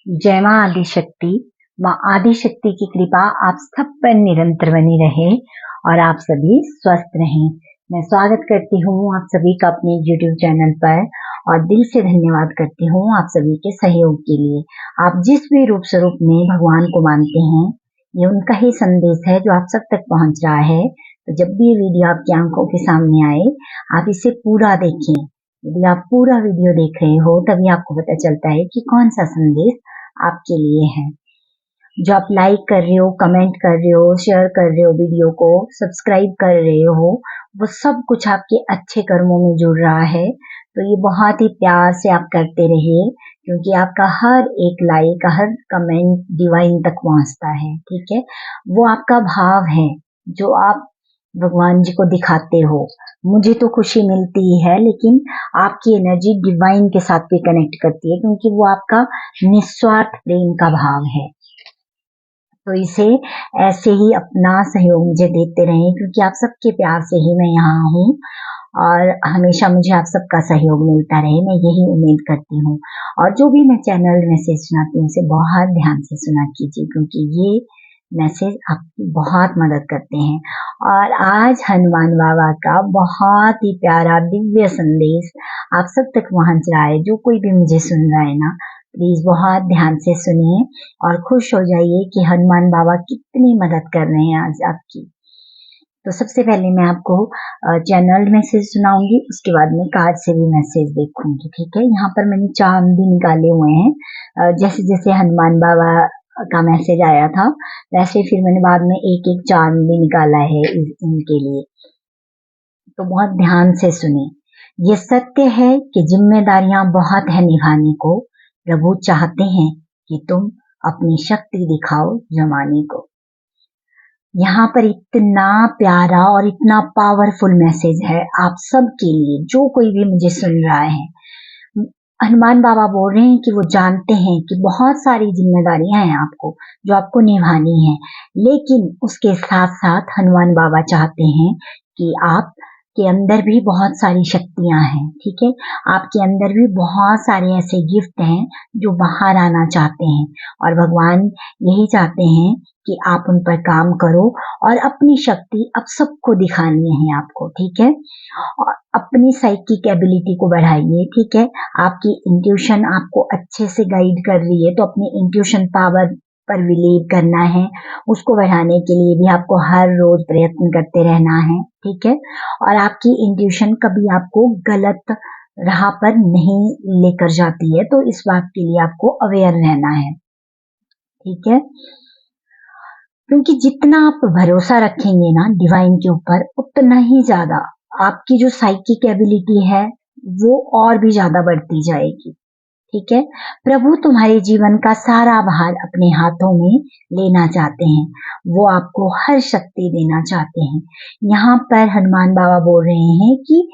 जय माँ आदिशक्ति। माँ आदिशक्ति की कृपा आप सब पर निरंतर बनी रहे और आप सभी स्वस्थ रहें। मैं स्वागत करती हूँ आप सभी का अपने YouTube चैनल पर और दिल से धन्यवाद करती हूँ आप सभी के सहयोग के लिए। आप जिस भी रूप स्वरूप में भगवान को मानते हैं, ये उनका ही संदेश है जो आप सब तक पहुँच रहा है। तो जब भी ये वीडियो आपकी आंखों के सामने आए, आप इसे पूरा देखें। यदि आप पूरा वीडियो देख रहे हो तभी आपको पता चलता है कि कौन सा संदेश आपके लिए है। जो आप लाइक कर रहे हो, कमेंट कर रहे हो, शेयर कर रहे हो, वीडियो को सब्सक्राइब कर रहे हो, वो सब कुछ आपके अच्छे कर्मों में जुड़ रहा है। तो ये बहुत ही प्यार से आप करते रहिए, क्योंकि आपका हर एक लाइक, हर कमेंट डिवाइन तक पहुंचता है। ठीक है, वो आपका भाव है जो आप भगवान जी को दिखाते हो। मुझे तो खुशी मिलती है, लेकिन आपकी एनर्जी डिवाइन के साथ भी कनेक्ट करती है, क्योंकि वो आपका निस्वार्थ प्रेम का भाव है। तो इसे ऐसे ही अपना सहयोग मुझे देते रहें, क्योंकि आप सबके प्यार से ही मैं यहाँ हूँ और हमेशा मुझे आप सबका सहयोग मिलता रहे, मैं यही उम्मीद करती हूँ। और जो भी मैं चैनल मैसेज सुनाती हूँ उसे बहुत ध्यान से सुना कीजिए, क्योंकि ये मैसेज आपकी बहुत मदद करते हैं। और आज हनुमान बाबा का बहुत ही प्यारा दिव्य संदेश आप सब तक पहुंच रहा है। जो कोई भी मुझे सुन रहा है ना, प्लीज बहुत ध्यान से सुनिए और खुश हो जाइए कि हनुमान बाबा कितनी मदद कर रहे हैं आज आपकी। तो सबसे पहले मैं आपको चैनल मैसेज सुनाऊंगी, उसके बाद में कार्ड से भी मैसेज देखूंगी। ठीक है, यहाँ पर मैंने चांद भी निकाले हुए हैं। जैसे जैसे हनुमान बाबा का मैसेज आया था, वैसे फिर मैंने बाद में एक एक चांद भी निकाला है इनके लिए। तो बहुत ध्यान से सुने। ये सत्य है कि जिम्मेदारियां बहुत है निभाने को। प्रभु चाहते हैं कि तुम अपनी शक्ति दिखाओ जमाने को। यहाँ पर इतना प्यारा और इतना पावरफुल मैसेज है आप सबके लिए, जो कोई भी मुझे सुन रहा है। हनुमान बाबा बोल रहे हैं कि वो जानते हैं कि बहुत सारी जिम्मेदारियां हैं आपको, जो आपको निभानी है, लेकिन उसके साथ साथ हनुमान बाबा चाहते हैं कि आप के अंदर भी बहुत सारी शक्तियां हैं। ठीक है, आपके अंदर भी बहुत सारे ऐसे गिफ्ट हैं जो बाहर आना चाहते हैं, और भगवान यही चाहते हैं कि आप उन पर काम करो और अपनी शक्ति अब सबको दिखानी है आपको। ठीक है, और अपनी साइकिक एबिलिटी को बढ़ाइए। ठीक है, आपकी इंट्यूशन आपको अच्छे से गाइड कर रही है, तो अपनी इंट्यूशन पावर पर बिलीव करना है। उसको बढ़ाने के लिए भी आपको हर रोज प्रयत्न करते रहना है। ठीक है, और आपकी इंट्यूशन कभी आपको गलत राह पर नहीं लेकर जाती है, तो इस बात के लिए आपको अवेयर रहना है। ठीक है, क्योंकि जितना आप भरोसा रखेंगे ना डिवाइन के ऊपर, उतना ही ज्यादा आपकी जो साइकिक एबिलिटी है वो और भी ज्यादा बढ़ती जाएगी। ठीक है, प्रभु तुम्हारे जीवन का सारा भार अपने हाथों में लेना चाहते हैं। वो आपको हर शक्ति देना चाहते हैं। यहाँ पर हनुमान बाबा बोल रहे हैं कि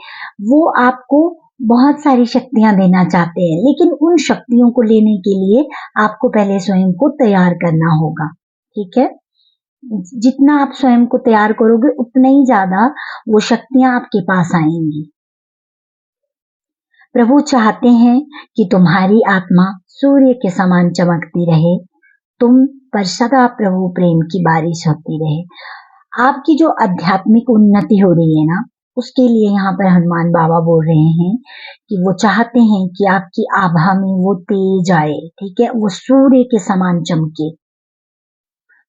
वो आपको बहुत सारी शक्तियां देना चाहते हैं, लेकिन उन शक्तियों को लेने के लिए आपको पहले स्वयं को तैयार करना होगा। ठीक है, जितना आप स्वयं को तैयार करोगे उतना ही ज्यादा वो शक्तियां आपके पास आएंगी। प्रभु चाहते हैं कि तुम्हारी आत्मा सूर्य के समान चमकती रहे, तुम पर सदा प्रभु प्रेम की बारिश होती रहे। आपकी जो आध्यात्मिक उन्नति हो रही है ना, उसके लिए यहाँ पर हनुमान बाबा बोल रहे हैं कि वो चाहते हैं कि आपकी आभा में वो तेज आए। ठीक है, वो सूर्य के समान चमके।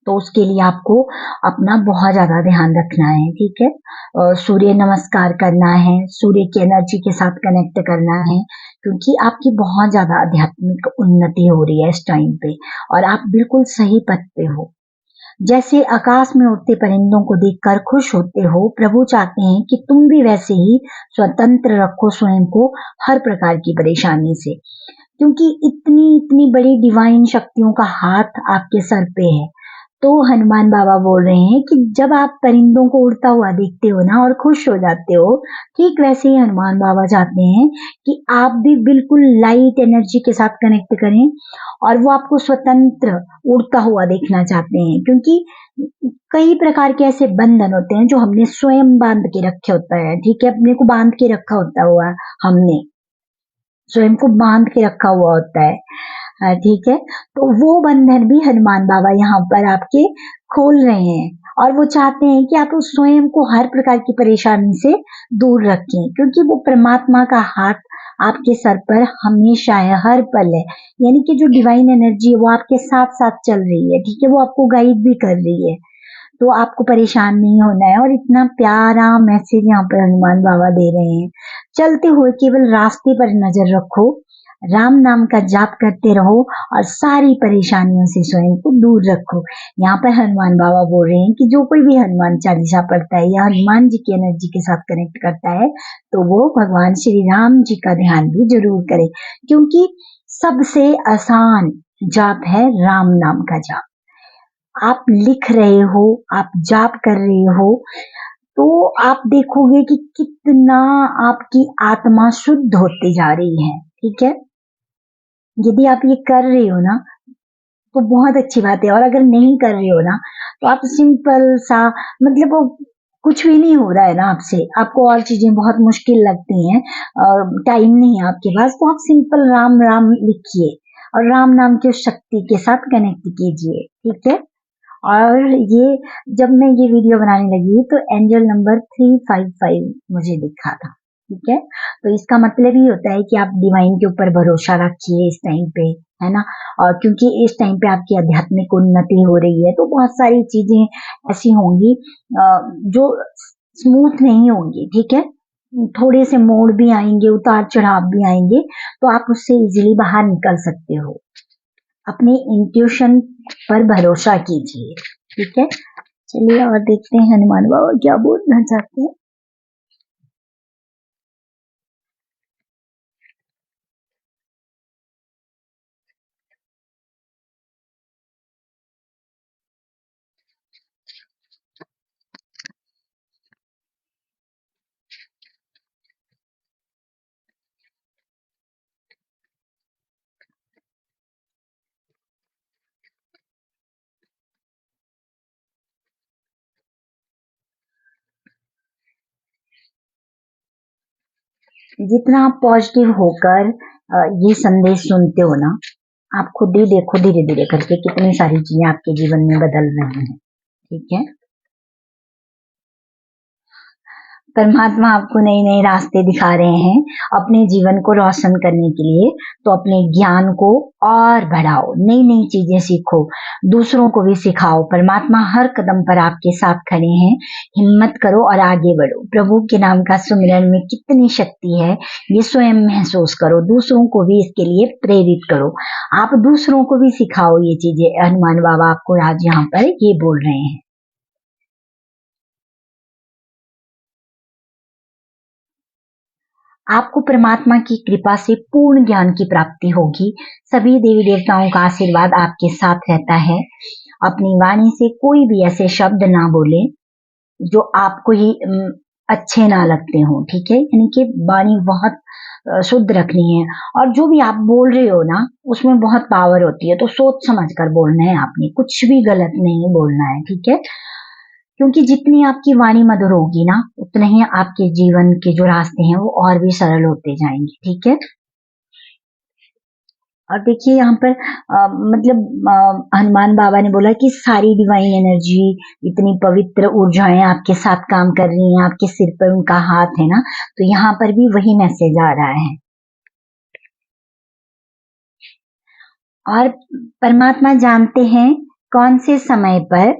तो उसके लिए आपको अपना बहुत ज्यादा ध्यान रखना है। ठीक है, सूर्य नमस्कार करना है, सूर्य की एनर्जी के साथ कनेक्ट करना है, क्योंकि आपकी बहुत ज्यादा आध्यात्मिक उन्नति हो रही है इस टाइम पे, और आप बिल्कुल सही पथ पे हो। जैसे आकाश में उड़ते परिंदों को देखकर खुश होते हो, प्रभु चाहते हैं कि तुम भी वैसे ही स्वतंत्र रखो स्वयं को हर प्रकार की परेशानी से, क्योंकि इतनी इतनी बड़ी डिवाइन शक्तियों का हाथ आपके सर पे है। तो हनुमान बाबा बोल रहे हैं कि जब आप परिंदों को उड़ता हुआ देखते हो ना और खुश हो जाते हो, ठीक वैसे ही हनुमान बाबा चाहते हैं कि आप भी बिल्कुल लाइट एनर्जी के साथ कनेक्ट करें, और वो आपको स्वतंत्र उड़ता हुआ देखना चाहते हैं। क्योंकि कई प्रकार के ऐसे बंधन होते हैं जो हमने स्वयं बांध के रखे होता है। ठीक है, अपने को बांध के रखा होता हुआ, हमने स्वयं को बांध के रखा हुआ होता है। ठीक है। तो वो बंधन भी हनुमान बाबा यहाँ पर आपके खोल रहे हैं और वो चाहते हैं कि आप उस स्वयं को हर प्रकार की परेशानी से दूर रखें, क्योंकि वो परमात्मा का हाथ आपके सर पर हमेशा है, हर पल है। यानी कि जो डिवाइन एनर्जी है वो आपके साथ साथ चल रही है, ठीक है, वो आपको गाइड भी कर रही है। तो आपको परेशान नहीं होना है। और इतना प्यारा मैसेज यहाँ पर हनुमान बाबा दे रहे हैं। चलते हुए केवल रास्ते पर नजर रखो, राम नाम का जाप करते रहो और सारी परेशानियों से स्वयं को दूर रखो। यहाँ पर हनुमान बाबा बोल रहे हैं कि जो कोई भी हनुमान चालीसा पढ़ता है या हनुमान जी की एनर्जी के साथ कनेक्ट करता है तो वो भगवान श्री राम जी का ध्यान भी जरूर करे, क्योंकि सबसे आसान जाप है राम नाम का जाप। आप लिख रहे हो, आप जाप कर रहे हो, तो आप देखोगे कि कितना आपकी आत्मा शुद्ध होती जा रही है, ठीक है। यदि आप ये कर रहे हो ना तो बहुत अच्छी बात है, और अगर नहीं कर रहे हो ना तो आप सिंपल सा, मतलब वो कुछ भी नहीं हो रहा है ना आपसे, आपको और चीजें बहुत मुश्किल लगती हैं और टाइम नहीं है आपके पास, तो आप सिंपल राम राम लिखिए और राम नाम की शक्ति के साथ कनेक्ट कीजिए, ठीक है। और ये जब मैं ये वीडियो बनाने लगी तो एंजल नंबर 355 मुझे दिखा था, ठीक है। तो इसका मतलब ही होता है कि आप डिवाइन के ऊपर भरोसा रखिए इस टाइम पे, है ना। और क्योंकि इस टाइम पे आपकी आध्यात्मिक उन्नति हो रही है तो बहुत सारी चीजें ऐसी होंगी जो स्मूथ नहीं होंगी, ठीक है। थोड़े से मोड़ भी आएंगे, उतार चढ़ाव भी आएंगे, तो आप उससे इजीली बाहर निकल सकते हो। अपने इंट्यूशन पर भरोसा कीजिए, ठीक है। चलिए और देखते हैं हनुमान बाबा क्या बोलना चाहते हैं। जितना आप पॉजिटिव होकर ये संदेश सुनते हो ना, आप खुद ही देखो धीरे धीरे करके कितनी सारी चीजें आपके जीवन में बदल रही हैं, ठीक है। परमात्मा आपको नए नए रास्ते दिखा रहे हैं अपने जीवन को रोशन करने के लिए। तो अपने ज्ञान को और बढ़ाओ, नई नई चीजें सीखो, दूसरों को भी सिखाओ। परमात्मा हर कदम पर आपके साथ खड़े हैं। हिम्मत करो और आगे बढ़ो। प्रभु के नाम का सुमिरन में कितनी शक्ति है ये स्वयं महसूस करो, दूसरों को भी इसके लिए प्रेरित करो। आप दूसरों को भी सिखाओ ये चीजें। हनुमान बाबा आपको आज यहाँ पर ये बोल रहे हैं। आपको परमात्मा की कृपा से पूर्ण ज्ञान की प्राप्ति होगी। सभी देवी देवताओं का आशीर्वाद आपके साथ रहता है। अपनी वाणी से कोई भी ऐसे शब्द ना बोले जो आपको ही अच्छे ना लगते हो, ठीक है। यानी कि वाणी बहुत शुद्ध रखनी है, और जो भी आप बोल रहे हो ना उसमें बहुत पावर होती है, तो सोच समझ कर बोलना है आपने, कुछ भी गलत नहीं बोलना है, ठीक है। क्योंकि जितनी आपकी वाणी मधुर होगी ना उतने ही आपके जीवन के जो रास्ते हैं वो और भी सरल होते जाएंगे, ठीक है। और देखिए यहाँ पर हनुमान बाबा ने बोला कि सारी डिवाइन एनर्जी, इतनी पवित्र ऊर्जाएं आपके साथ काम कर रही हैं, आपके सिर पर उनका हाथ है ना। तो यहाँ पर भी वही मैसेज आ रहा है। और परमात्मा जानते हैं कौन से समय पर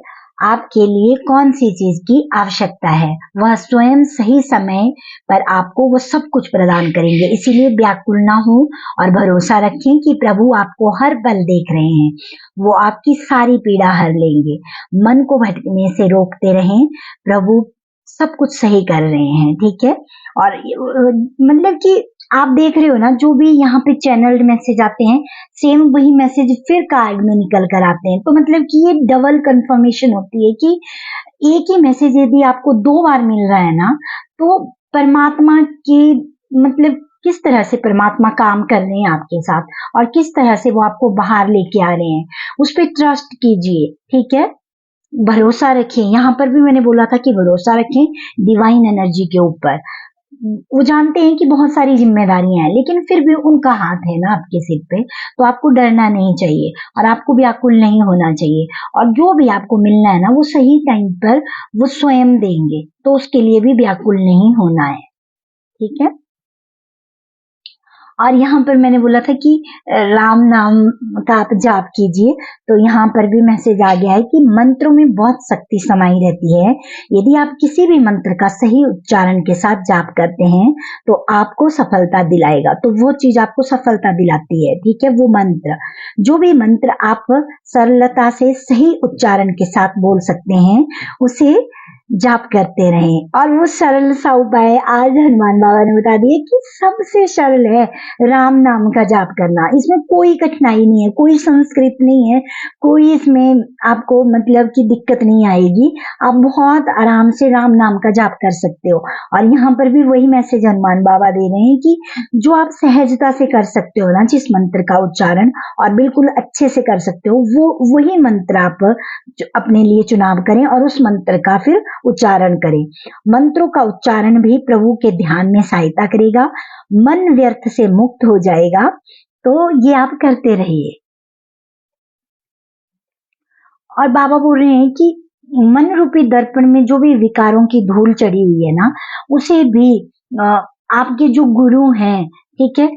आपके लिए कौन सी चीज की आवश्यकता है। वह स्वयं सही समय पर आपको वो सब कुछ प्रदान करेंगे। इसीलिए व्याकुल ना हो और भरोसा रखें कि प्रभु आपको हर पल देख रहे हैं। वो आपकी सारी पीड़ा हर लेंगे। मन को भटकने से रोकते रहें, प्रभु सब कुछ सही कर रहे हैं, ठीक है। और मतलब कि आप देख रहे हो ना, जो भी यहाँ पे चैनल्ड मैसेज आते हैं सेम वही मैसेज फिर कार्ड में निकल कर आते हैं। तो मतलब कि ये डबल कंफर्मेशन होती है कि एक ही मैसेज यदि आपको 2 बार मिल रहा है ना, तो परमात्मा के मतलब किस तरह से परमात्मा काम कर रहे हैं आपके साथ और किस तरह से वो आपको बाहर लेके आ रहे हैं, उस पर ट्रस्ट कीजिए, ठीक है। भरोसा रखें। यहाँ पर भी मैंने बोला था कि भरोसा रखें डिवाइन एनर्जी के ऊपर। वो जानते हैं कि बहुत सारी जिम्मेदारियां हैं, लेकिन फिर भी उनका हाथ है ना आपके सिर पे, तो आपको डरना नहीं चाहिए और आपको व्याकुल नहीं होना चाहिए। और जो भी आपको मिलना है ना वो सही टाइम पर वो स्वयं देंगे, तो उसके लिए भी व्याकुल नहीं होना है। ठीक है। और यहाँ पर मैंने बोला था कि राम नाम का आप जाप कीजिए, तो यहाँ पर भी मैसेज आ गया है कि मंत्रों में बहुत शक्ति समाई रहती है। यदि आप किसी भी मंत्र का सही उच्चारण के साथ जाप करते हैं तो आपको सफलता दिलाएगा, तो वो चीज आपको सफलता दिलाती है। ठीक है। वो मंत्र, जो भी मंत्र आप सरलता से सही उच्चारण के साथ बोल सकते हैं उसे जाप करते रहें। और वो सरल सा उपाय आज हनुमान बाबा ने बता दिए कि सबसे सरल है राम नाम का जाप करना। इसमें कोई कठिनाई नहीं है, कोई संस्कृत नहीं है, कोई इसमें आपको मतलब की दिक्कत नहीं आएगी। आप बहुत आराम से राम नाम का जाप कर सकते हो। और यहाँ पर भी वही मैसेज हनुमान बाबा दे रहे हैं कि जो आप सहजता से कर सकते हो ना, जिस मंत्र का उच्चारण और बिल्कुल अच्छे से कर सकते हो, वो वही मंत्र आप अपने लिए चुनाव करें और उस मंत्र का फिर उच्चारण करें। मंत्रों का उच्चारण भी प्रभु के ध्यान में सहायता करेगा, मन व्यर्थ से मुक्त हो जाएगा। तो ये आप करते रहिए। और बाबा बोल रहे हैं कि मन रूपी दर्पण में जो भी विकारों की धूल चढ़ी हुई है ना, उसे भी आपके जो गुरु हैं, ठीक है,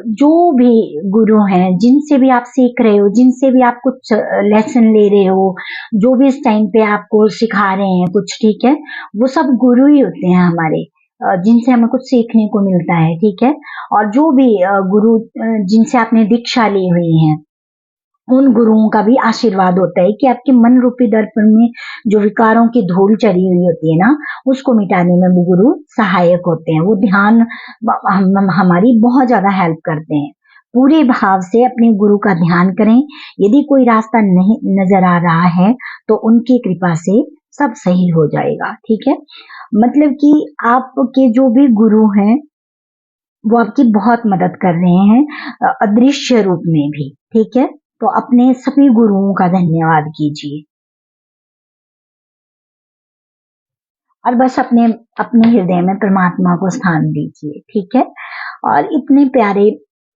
जो भी गुरु हैं, जिनसे भी आप सीख रहे हो, जिनसे भी आप कुछ लेसन ले रहे हो, जो भी इस टाइम पे आपको सिखा रहे हैं कुछ, ठीक है, वो सब गुरु ही होते हैं हमारे, जिनसे हमें कुछ सीखने को मिलता है। ठीक है। और जो भी गुरु जिनसे आपने दीक्षा ली हुई है, उन गुरुओं का भी आशीर्वाद होता है कि आपके मन रूपी दर्पण में जो विकारों की धूल चढ़ी हुई होती है ना, उसको मिटाने में वो गुरु सहायक होते हैं। वो ध्यान हमारी बहुत ज्यादा हेल्प करते हैं। पूरे भाव से अपने गुरु का ध्यान करें। यदि कोई रास्ता नहीं नजर आ रहा है तो उनकी कृपा से सब सही हो जाएगा। ठीक है। मतलब कि आपके जो भी गुरु हैं वो आपकी बहुत मदद कर रहे हैं अदृश्य रूप में भी। ठीक है। तो अपने सभी गुरुओं का धन्यवाद कीजिए और बस अपने अपने हृदय में परमात्मा को स्थान दीजिए। ठीक है। और इतने प्यारे,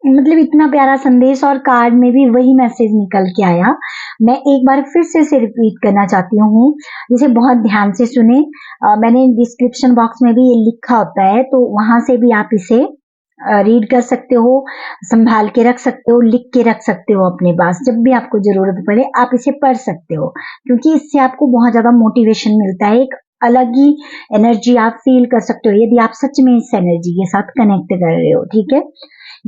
मतलब इतना प्यारा संदेश, और कार्ड में भी वही मैसेज निकल के आया। मैं एक बार फिर से रिपीट करना चाहती हूँ, जिसे बहुत ध्यान से सुने। मैंने डिस्क्रिप्शन बॉक्स में भी ये लिखा होता है, तो वहां से भी आप इसे रीड कर सकते हो, संभाल के रख सकते हो, लिख के रख सकते हो अपने पास। जब भी आपको जरूरत पड़े आप इसे पढ़ सकते हो, क्योंकि इससे आपको बहुत ज्यादा मोटिवेशन मिलता है। एक अलग ही एनर्जी आप फील कर सकते हो यदि आप सच में इस एनर्जी के साथ कनेक्ट कर रहे हो। ठीक है।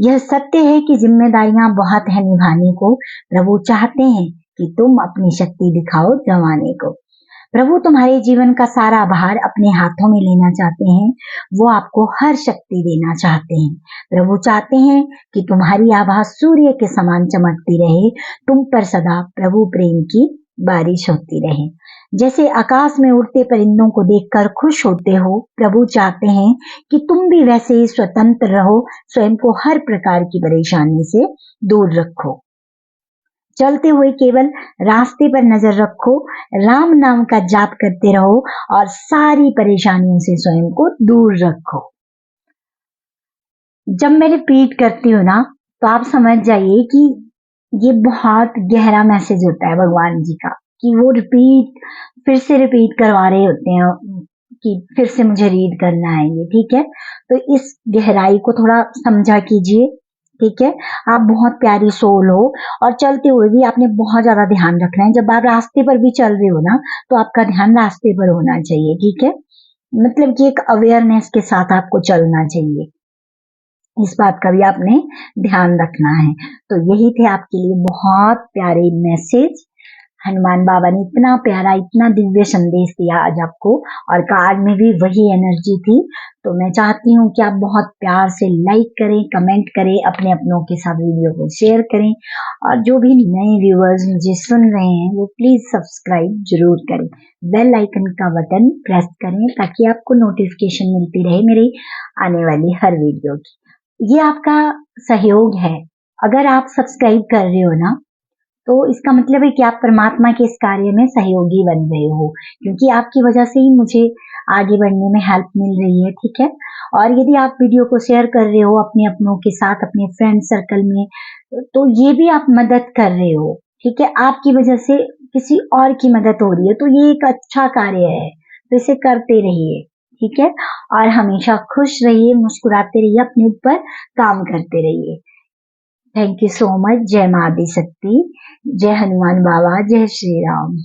यह सत्य है कि जिम्मेदारियां बहुत है निभाने को, प्रभु चाहते हैं कि तुम अपनी शक्ति दिखाओ जमाने को। प्रभु तुम्हारे जीवन का सारा भार अपने हाथों में लेना चाहते हैं, वो आपको हर शक्ति देना चाहते हैं। प्रभु चाहते हैं कि तुम्हारी आभा सूर्य के समान चमकती रहे, तुम पर सदा प्रभु प्रेम की बारिश होती रहे। जैसे आकाश में उड़ते परिंदों को देखकर खुश होते हो, प्रभु चाहते हैं कि तुम भी वैसे ही स्वतंत्र रहो, स्वयं को हर प्रकार की परेशानी से दूर रखो। चलते हुए केवल रास्ते पर नजर रखो, राम नाम का जाप करते रहो और सारी परेशानियों से स्वयं को दूर रखो। जब मैं रिपीट करती हूँ ना, तो आप समझ जाइए कि ये बहुत गहरा मैसेज होता है भगवान जी का, कि वो फिर से रिपीट करवा रहे होते हैं कि फिर से मुझे रीड करना है ये। ठीक है। तो इस गहराई को थोड़ा समझा कीजिए। ठीक है। आप बहुत प्यारी सोल हो, और चलते हुए भी आपने बहुत ज्यादा ध्यान रखना है। जब आप रास्ते पर भी चल रहे हो ना, तो आपका ध्यान रास्ते पर होना चाहिए। ठीक है। मतलब कि एक अवेयरनेस के साथ आपको चलना चाहिए, इस बात का भी आपने ध्यान रखना है। तो यही थे आपके लिए बहुत प्यारे मैसेज। हनुमान बाबा ने इतना प्यारा, इतना दिव्य संदेश दिया आज आपको, और कार्ड में भी वही एनर्जी थी। तो मैं चाहती हूँ कि आप बहुत प्यार से लाइक करें, कमेंट करें, अपने अपनों के साथ वीडियो को शेयर करें, और जो भी नए व्यूअर्स मुझे सुन रहे हैं वो प्लीज सब्सक्राइब जरूर करें, बेल आइकन का बटन प्रेस करें, ताकि आपको नोटिफिकेशन मिलती रहे मेरी आने वाली हर वीडियो की। ये आपका सहयोग है। अगर आप सब्सक्राइब कर रहे हो ना, तो इसका मतलब है कि आप परमात्मा के इस कार्य में सहयोगी बन रहे हो, क्योंकि आपकी वजह से ही मुझे आगे बढ़ने में हेल्प मिल रही है, ठीक है। और यदि आप वीडियो को शेयर कर रहे हो अपने अपनों के साथ, अपने फ्रेंड सर्कल में, तो ये भी आप मदद कर रहे हो, ठीक है। आपकी वजह से किसी और की मदद हो रही है, तो ये एक अच्छा कार्य है, तो इसे करते रहिए, ठीक है। और हमेशा खुश रहिए, मुस्कुराते रहिए, अपने ऊपर काम करते रहिए। Thank you so much. जय माँ आदिशक्ति, जय हनुमान बाबा, जय श्री राम।